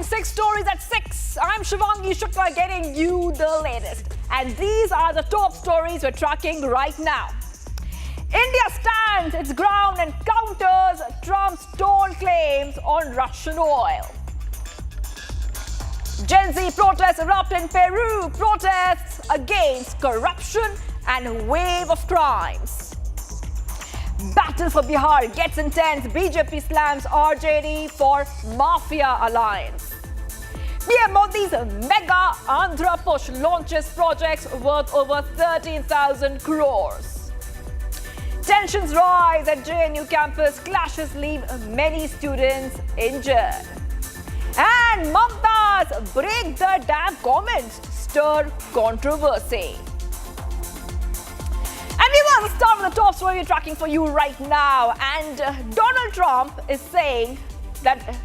6 stories at 6. I'm Shivangi Shukla getting you the latest. And these are the top stories we're tracking right now. India stands its ground and counters Trump's toll claims on Russian oil. Gen Z protests erupt in Peru. Protests against corruption and wave of crimes. Battle for Bihar gets intense. BJP slams RJD for Mafia alliance. PM Modi's mega Andhra push launches projects worth over 13,000 crores. Tensions rise at JNU campus. Clashes leave many students injured. And Mamata's break the dam comments stir controversy. And we will start with the top story we're tracking for you right now. And Donald Trump is saying that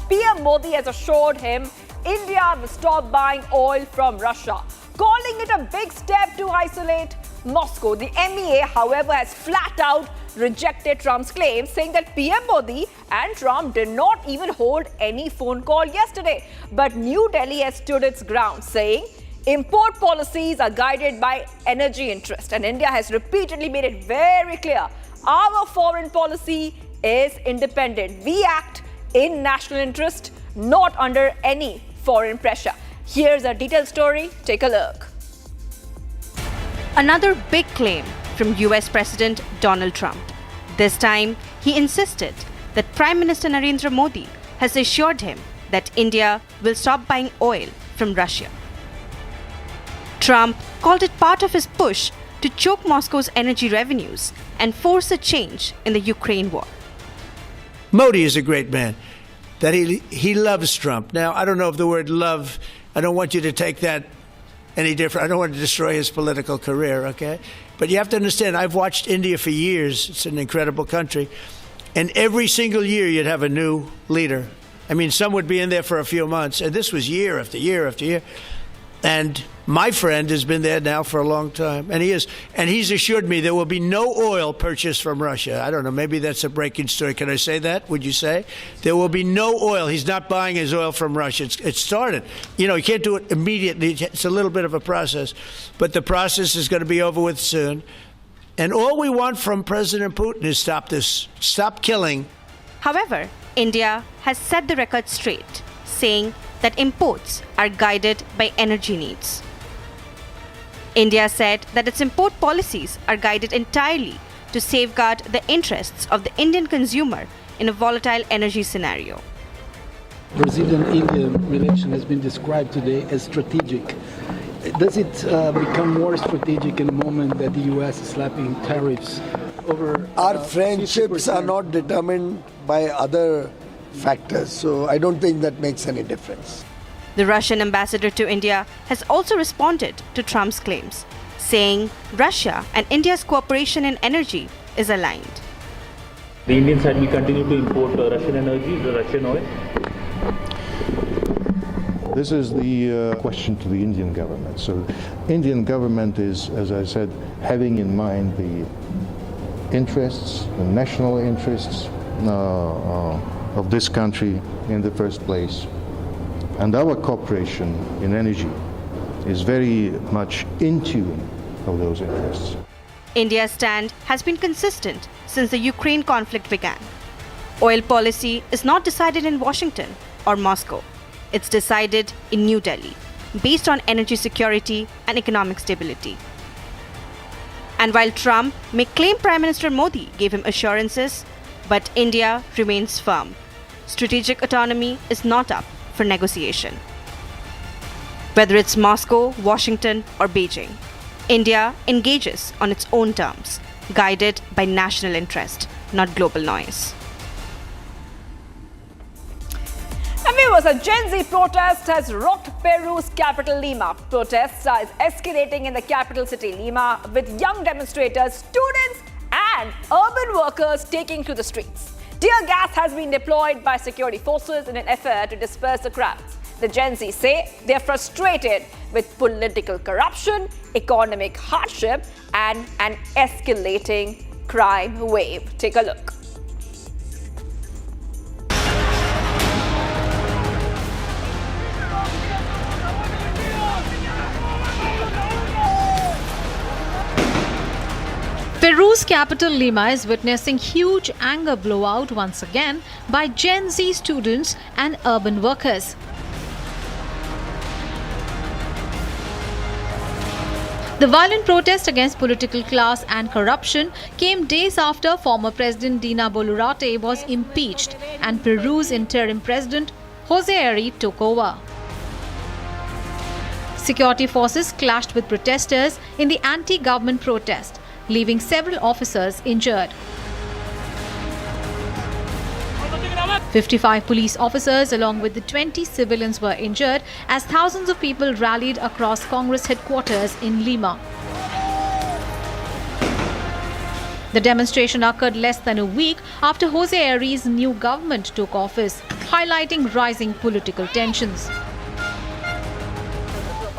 PM Modi has assured him India will stop buying oil from Russia, calling it a big step to isolate Moscow. The MEA, however, has flat out rejected Trump's claims, saying that PM Modi and Trump did not even hold any phone call yesterday. But New Delhi has stood its ground, saying import policies are guided by energy interest, and India has repeatedly made it very clear our foreign policy is independent. We act in national interest, not under any foreign pressure. Here's a detailed story. Take a look. Another big claim from US President Donald Trump. This time, he insisted that Prime Minister Narendra Modi has assured him that India will stop buying oil from Russia. Trump called it part of his push to choke Moscow's energy revenues and force a change in the Ukraine war. Modi is a great man. That he loves Trump. Now, I don't know if the word love, I don't want you to take that any different. I don't want to destroy his political career, okay? But you have to understand, I've watched India for years. It's an incredible country. And every single year you'd have a new leader. I mean, some would be in there for a few months. And this was year after year after year. And my friend has been there now for a long time, and he's assured me there will be no oil purchased from Russia. I don't know, maybe that's a breaking story. Can I say that? Would you say? There will be no oil. He's not buying his oil from Russia. It started. You know, you can't do it immediately. It's a little bit of a process, but the process is going to be over with soon. And all we want from President Putin is stop this. Stop killing. However, India has set the record straight, saying that imports are guided by energy needs. India said that its import policies are guided entirely to safeguard the interests of the Indian consumer in a volatile energy scenario. Brazilian-India relation has been described today as strategic. Does it become more strategic in the moment that the US is slapping tariffs over our friendships 50%? Are not determined by other factors, so I don't think that makes any difference. The Russian ambassador to India has also responded to Trump's claims, saying Russia and India's cooperation in energy is aligned. The Indian side will continue to import Russian energy, the Russian oil. This is the question to the Indian government. So Indian government is, as I said, having in mind the interests, the national interests of this country in the first place. And our cooperation in energy is very much in tune of those interests. India's stand has been consistent since the Ukraine conflict began. Oil policy is not decided in Washington or Moscow. It's decided in New Delhi, based on energy security and economic stability. And while Trump may claim Prime Minister Modi gave him assurances, but India remains firm. Strategic autonomy is not up for negotiation. Whether it's Moscow, Washington, or Beijing, India engages on its own terms, guided by national interest, not global noise. A Gen Z protest has rocked Peru's capital Lima. Protests are escalating in the capital city Lima, with young demonstrators, students, and urban workers taking to the streets. Tear gas has been deployed by security forces in an effort to disperse the crowds. The Gen Z say they are frustrated with political corruption, economic hardship, and an escalating crime wave. Take a look. Peru's capital Lima is witnessing huge anger blowout once again by Gen Z students and urban workers. The violent protest against political class and corruption came days after former President Dina Boluarte was impeached and Peru's interim president Jose Ari took over. Security forces clashed with protesters in the anti-government protest, leaving several officers injured. 55 police officers along with the 20 civilians were injured as thousands of people rallied across Congress headquarters in Lima. The demonstration occurred less than a week after Jose Ari's new government took office, highlighting rising political tensions.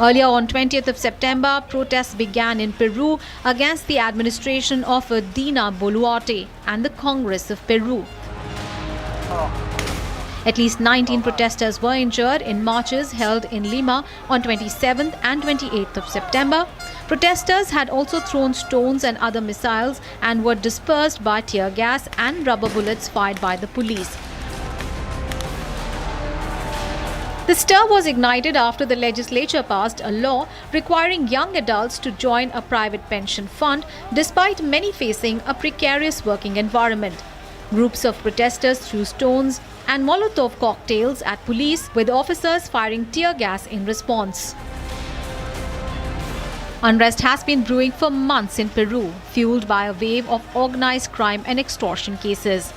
Earlier on 20th of September, protests began in Peru against the administration of Dina Boluarte and the Congress of Peru. At least 19 protesters were injured in marches held in Lima on 27th and 28th of September. Protesters had also thrown stones and other missiles and were dispersed by tear gas and rubber bullets fired by the police. The stir was ignited after the legislature passed a law requiring young adults to join a private pension fund despite many facing a precarious working environment. Groups of protesters threw stones and Molotov cocktails at police, with officers firing tear gas in response. Unrest has been brewing for months in Peru, fueled by a wave of organized crime and extortion cases.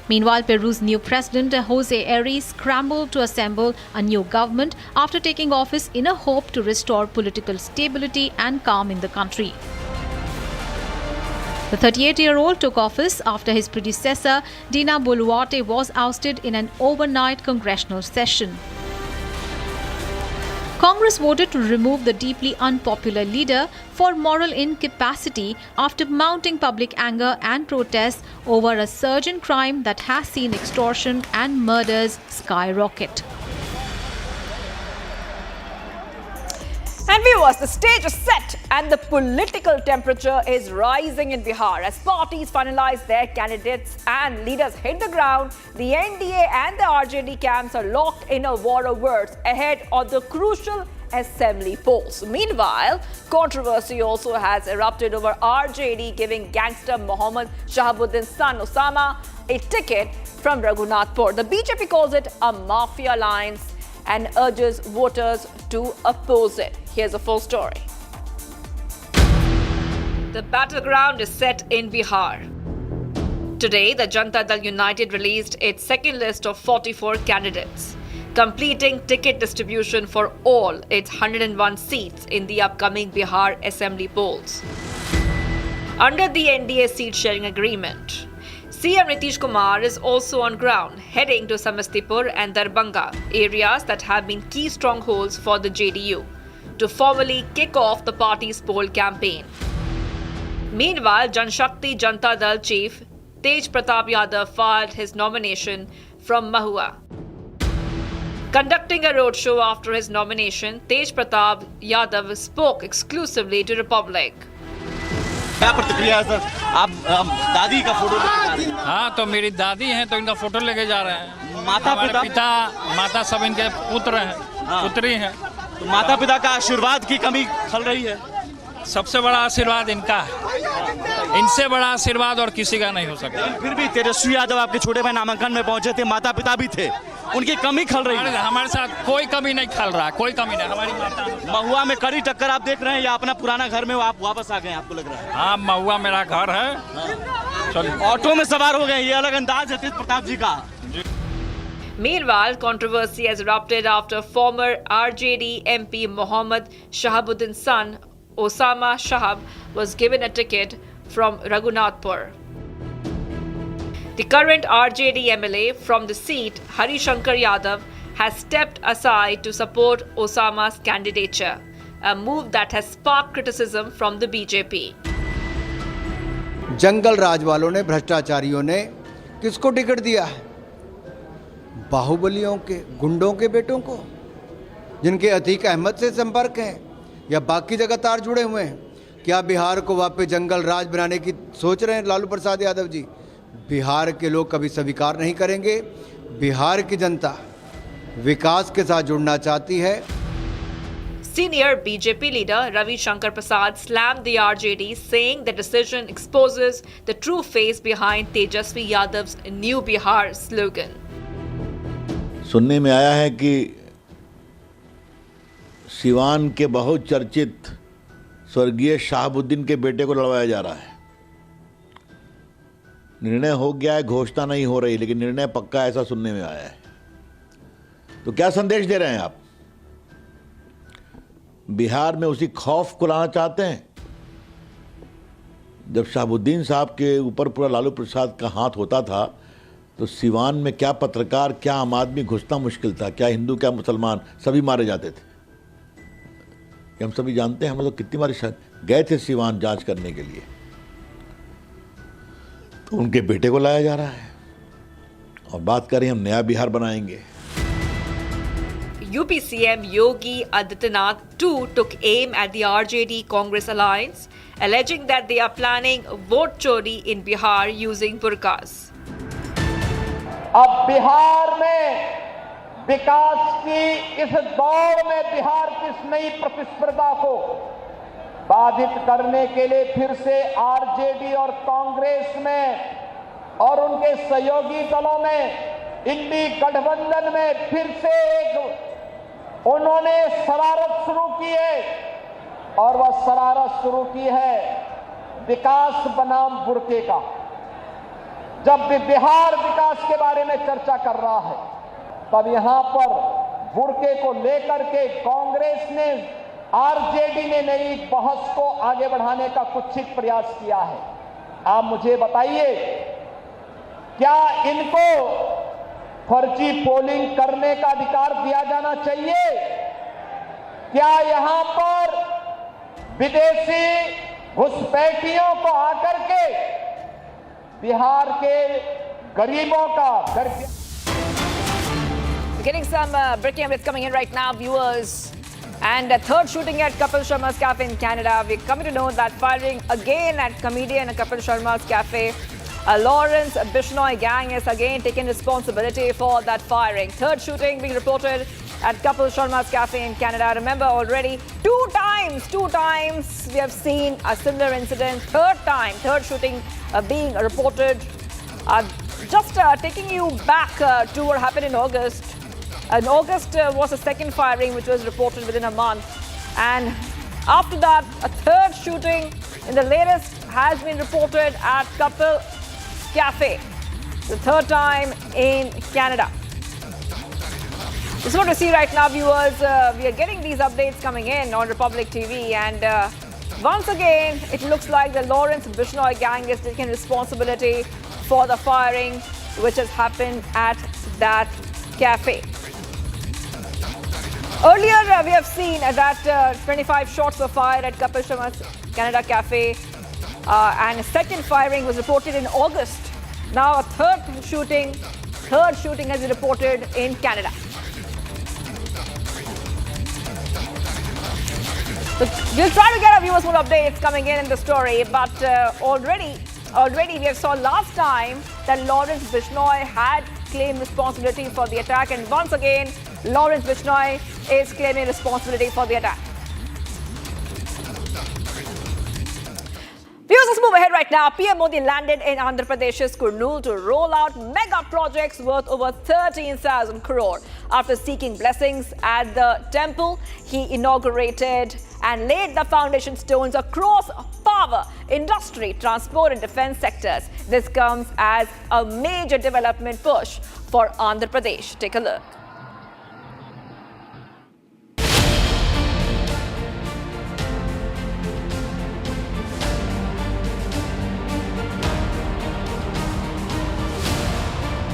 Meanwhile, Peru's new president, Jose Ari, scrambled to assemble a new government after taking office in a hope to restore political stability and calm in the country. The 38-year-old took office after his predecessor, Dina Boluarte, was ousted in an overnight congressional session. Congress voted to remove the deeply unpopular leader for moral incapacity after mounting public anger and protests over a surge in crime that has seen extortion and murders skyrocket. And viewers, the stage is set and the political temperature is rising in Bihar. As parties finalize their candidates and leaders hit the ground, the NDA and the RJD camps are locked in a war of words ahead of the crucial assembly polls. Meanwhile, controversy also has erupted over RJD giving gangster Mohammad Shahabuddin's son Osama a ticket from Raghunathpur. The BJP calls it a mafia alliance and urges voters to oppose it. Here's a full story. The battleground is set in Bihar. Today, the Janata Dal United released its second list of 44 candidates, completing ticket distribution for all its 101 seats in the upcoming Bihar assembly polls. Under the NDA seat-sharing agreement, CM Nitish Kumar is also on ground, heading to Samastipur and Darbhanga, areas that have been key strongholds for the JDU, to formally kick off the party's poll campaign. Meanwhile, Jan Shakti Janata Dal chief Tej Pratap Yadav filed his nomination from Mahua. Conducting a roadshow after his nomination, Tej Pratap Yadav spoke exclusively to Republic. क्या प्रतिक्रिया है sir? आप दादी का photo लेके जा रहे हैं? हाँ, तो मेरी दादी हैं तो इनका फोटो लेके जा रहे हैं। माता पिता माता सब इनके पुत्र हैं, पुत्री हैं। तो माता पिता का आशीर्वाद की कमी खल रही है। सबसे बड़ा आशीर्वाद इनका है, इनसे बड़ा आशीर्वाद और किसी का नहीं हो सकता। फिर भी तेजस्वी यादव आपके छोटे भाई नामांकन में पहुंचे थे, माता पिता भी थे, उनकी कमी खल रही है। हमारे साथ कोई कमी नहीं खल रहा, कोई कमी नहीं। हमारी माता महुआ में कड़ी टक्कर आप देख रहे हैं या अपना पुराना घर में आप वापस आ गए, आपको लग रहा है? हाँ, महुआ मेरा घर है। चलिए, ऑटो में सवार हो गए, ये अलग अंदाज है तेज प्रताप जी का। Meanwhile, controversy has erupted after former RJD MP Mohammad Shahabuddin's son Osama Shahab was given a ticket from Raghunathpur. The current RJD MLA from the seat, Hari Shankar Yadav, has stepped aside to support Osama's candidature, a move that has sparked criticism from the BJP. जंगल राज वालों ने, भ्रष्टाचारियों ने किसको ticket दिया है? बाहुबलियों के, गुंडों के बेटों को, जिनके अतीक अहमद से संपर्क हैं या बाकी जगह तार जुड़े हुए हैं। क्या बिहार को वापस जंगल राज बनाने की सोच रहे हैं लालू प्रसाद यादव जी? बिहार के लोग कभी स्वीकार नहीं करेंगे। बिहार की जनता विकास के साथ जुड़ना चाहती है। Senior BJP leader Ravi Shankar Prasad slammed the RJD, saying the decision exposes the true face behind Tejasvi Yadav's New Bihar slogan. सुनने में आया है कि सिवान के बहुत चर्चित स्वर्गीय शाहबुद्दीन के बेटे को लड़वाया जा रहा है। निर्णय हो गया है, घोषणा नहीं हो रही, लेकिन निर्णय पक्का ऐसा सुनने में आया है। तो क्या संदेश दे रहे हैं आप? बिहार में उसी खौफ को लाना चाहते हैं? जब शाहबुद्दीन साहब के ऊपर पूरा लालू प्रसाद का हाथ होता था तो सिवान में क्या पत्रकार, क्या आम आदमी घुसना मुश्किल था, क्या हिंदू, क्या मुसलमान, सभी मारे जाते थे। हम सभी जानते हैं, हम लोग कितनी बार गए थे सिवान जांच करने के लिए। तो उनके बेटे को लाया जा रहा है और बात करें हम नया बिहार बनाएंगे। UP CM Yogi Adityanath too took aim at the RJD Congress alliance, alleging that they are planning vote chori in Bihar using burqas. अब बिहार में विकास की इस दौड़ में बिहार की इस नई प्रतिस्पर्धा को बाधित करने के लिए फिर से आरजेडी और कांग्रेस में और उनके सहयोगी दलों में, इंडी गठबंधन में फिर से एक उन्होंने शरारत शुरू की है और वह शरारत शुरू की है विकास बनाम बुर्के का। जब भी बिहार विकास के बारे में चर्चा कर रहा है तब यहां पर बुर्के को लेकर के कांग्रेस ने, आरजेडी ने नई बहस को आगे बढ़ाने का कुत्सित प्रयास किया है। आप मुझे बताइए, क्या इनको फर्जी पोलिंग करने का अधिकार दिया जाना चाहिए? क्या यहां पर विदेशी घुसपैठियों को आकर के बिहार के गरीबों का Getting some breaking updates coming in right now, viewers. And a third shooting at Kapil Sharma's cafe in Canada. We're coming to know that firing again at comedian Kapil Sharma's cafe. Lawrence Bishnoi gang is again taking responsibility for that firing. Third shooting being reported at Kapil Sharma's cafe in Canada. Remember, already two times we have seen a similar incident. Third shooting being reported. Just taking you back to what happened in August. In August was the second firing which was reported within a month. And after that, a third shooting in the latest has been reported at Kapil Cafe. The third time in Canada. This is what we see right now, viewers. We are getting these updates coming in on Republic TV. And once again, it looks like the Lawrence Bishnoi gang is taking responsibility for the firing which has happened at that cafe. Earlier, we have seen that 25 shots were fired at Kapil Sharma's Canada cafe, and a second firing was reported in August. Now, a third shooting has been reported in Canada. So we'll try to get our viewers more updates coming in the story, but already we saw last time that Lawrence Bishnoi had claimed responsibility for the attack, and once again, Lawrence Bishnoi is claiming responsibility for the attack. Viewers, let's move ahead right now. PM Modi landed in Andhra Pradesh's Kurnool to roll out mega projects worth over 13,000 crore. After seeking blessings at the temple, he inaugurated and laid the foundation stones across power, industry, transport and defense sectors. This comes as a major development push for Andhra Pradesh. Take a look.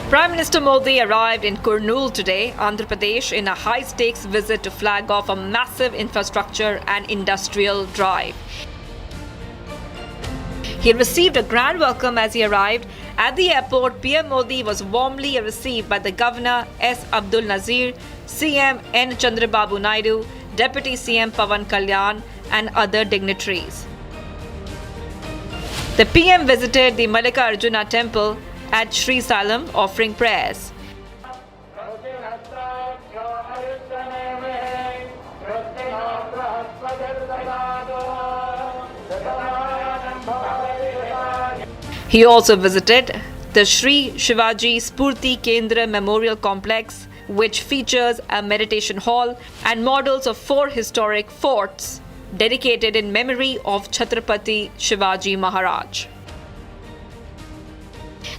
Prime Minister Modi arrived in Kurnool today, Andhra Pradesh, in a high-stakes visit to flag off a massive infrastructure and industrial drive. He received a grand welcome as he arrived. At the airport, PM Modi was warmly received by the Governor S. Abdul Nazir, CM N. Chandrababu Naidu, Deputy CM Pawan Kalyan and other dignitaries. The PM visited the Mallikarjuna temple at Sri Salam offering prayers. He also visited the Sri Shivaji Spurti Kendra Memorial Complex, which features a meditation hall and models of 4 historic forts dedicated in memory of Chhatrapati Shivaji Maharaj.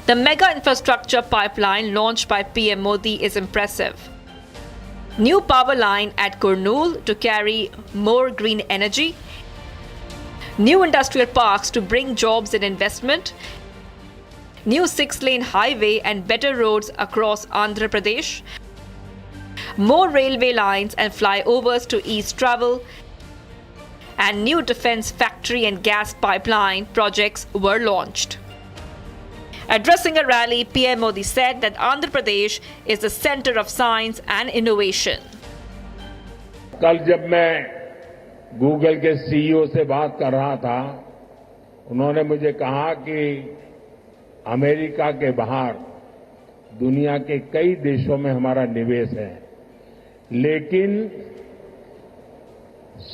The mega infrastructure pipeline launched by PM Modi is impressive. New power line at Kurnool to carry more green energy, new industrial parks to bring jobs and investment, new 6-lane highway and better roads across Andhra Pradesh, more railway lines and flyovers to ease travel, and new defense factory and gas pipeline projects were launched. Addressing a rally, PM Modi said that Andhra Pradesh is the center of science and innovation. कल जब मैं Google के CEO से बात कर रहा था, उन्होंने मुझे कहा कि अमेरिका के बाहर दुनिया के कई देशों में हमारा निवेश है, लेकिन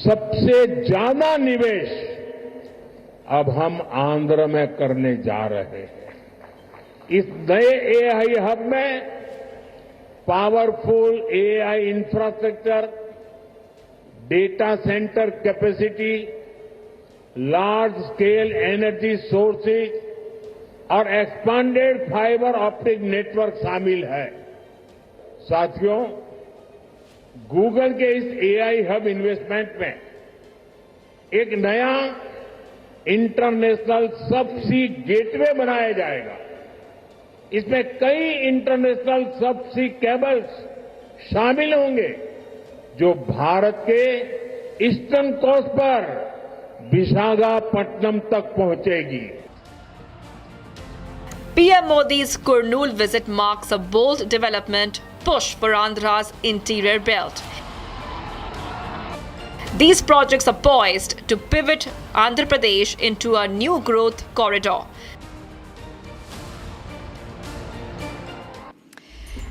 सबसे ज्यादा निवेश अब हम आंध्र में करने जा रहे हैं। इस नए एआई हब में powerful AI infrastructure, data centre capacity, large scale energy sources और एक्सपांडेड फाइबर ऑप्टिक नेटवर्क शामिल है। साथियों, गूगल के इस एआई हब इन्वेस्टमेंट में एक नया इंटरनेशनल सबसी गेटवे बनाया जाएगा। इसमें कई इंटरनेशनल सबसी केबल्स शामिल होंगे जो भारत के ईस्टर्न कोस्ट पर विशाखापट्टनम तक पहुंचेगी। PM Modi's Kurnool visit marks a bold development push for Andhra's interior belt. These projects are poised to pivot Andhra Pradesh into a new growth corridor.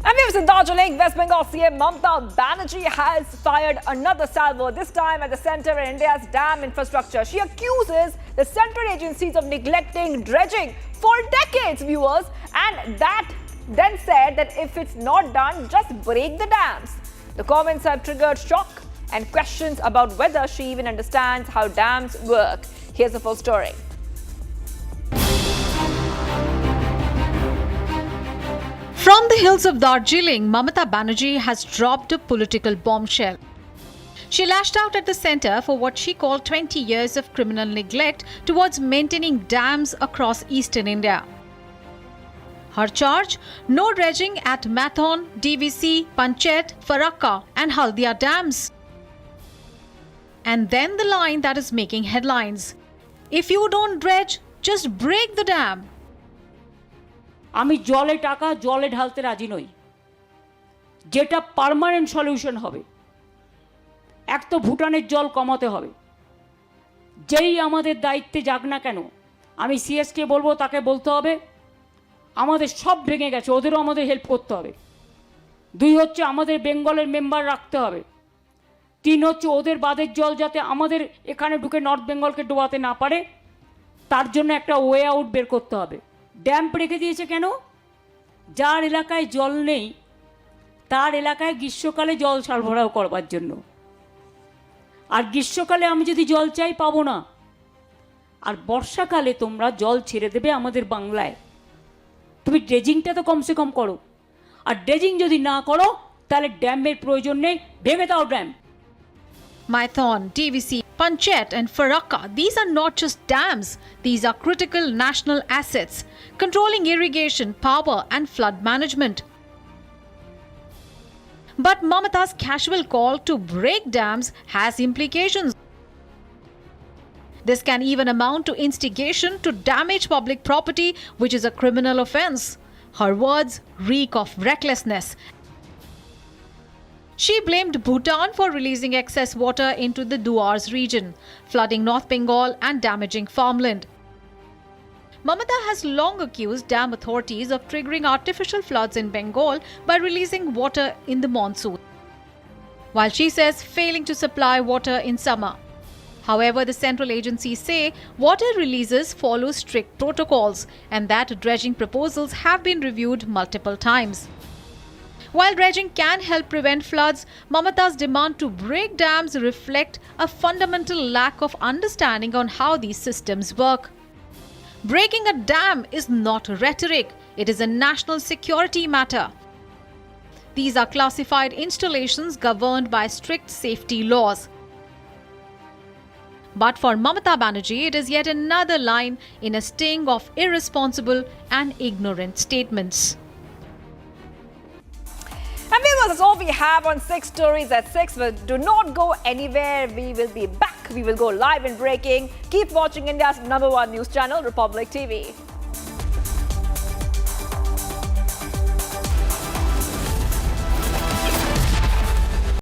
And we have in Darjeeling, West Bengal CM Mamata Banerjee has fired another salvo, this time at the centre in India's dam infrastructure. She accuses the central agencies of neglecting dredging for decades, viewers, and that then said that if it's not done, just break the dams. The comments have triggered shock and questions about whether she even understands how dams work. Here's the full story. From the hills of Darjeeling, Mamata Banerjee has dropped a political bombshell. She lashed out at the centre for what she called 20 years of criminal neglect towards maintaining dams across eastern India. Her charge? No dredging at Mathon, DVC, Panchet, Farakka and Haldia dams. And then the line that is making headlines. If you don't dredge, just break the dam. আমি জলে টাকা জলে ঢালতে রাজি নই, যেটা permanent solution হবে। এক তো ভুটানের জল কমাতে হবে, যেই আমাদের দায়িত্বে যাক না কেন আমি সিএসকে বলবো তাকে বলতে হবে আমাদের সব ভেঙে গেছে, ওদেরও আমাদের হেল্প করতে হবে। 2 হচ্ছে আমাদের বেঙ্গলের মেম্বার রাখতে হবে। 3 হচ্ছে ওদের বাঁধের জল যাতে আমাদের এখানে ঢুকে নর্থ বেঙ্গলকে ডোবাতে না পারে, তার জন্য একটা ওয়ে আউট বের করতে হবে। ড্যাম রেখে দিয়েছে কেন? যার এলাকায় জল নেই তার এলাকায় গ্রীষ্মকালে জল সরবরাহ করবার জন্য। আর গ্রীষ্মকালে আমি যদি জল চাই পাবো না, আর বর্ষাকালে তোমরা জল ছেড়ে দেবে আমাদের বাংলায়। তুমি ড্রেজিংটা তো কমসে কম করো, আর ড্রেজিং যদি না করো তাহলে ড্যামের প্রয়োজন নেই, ভেঙে দাও dam. Mathon, DVC, Panchet and Farakka, these are not just dams, these are critical national assets, controlling irrigation, power and flood management. But Mamata's casual call to break dams has implications. This can even amount to instigation to damage public property, which is a criminal offence. Her words reek of recklessness. She blamed Bhutan for releasing excess water into the Duars region, flooding North Bengal and damaging farmland. Mamata has long accused dam authorities of triggering artificial floods in Bengal by releasing water in the monsoon, while she says failing to supply water in summer. However, the central agencies say water releases follow strict protocols and that dredging proposals have been reviewed multiple times. While dredging can help prevent floods, Mamata's demand to break dams reflect a fundamental lack of understanding on how these systems work. Breaking a dam is not rhetoric, it is a national security matter. These are classified installations governed by strict safety laws. But for Mamata Banerjee, it is yet another line in a sting of irresponsible and ignorant statements. And viewers, that's all we have on 6 Stories at 6. But do not go anywhere. We will be back. We will go live and breaking. Keep watching India's #1 news channel, Republic TV.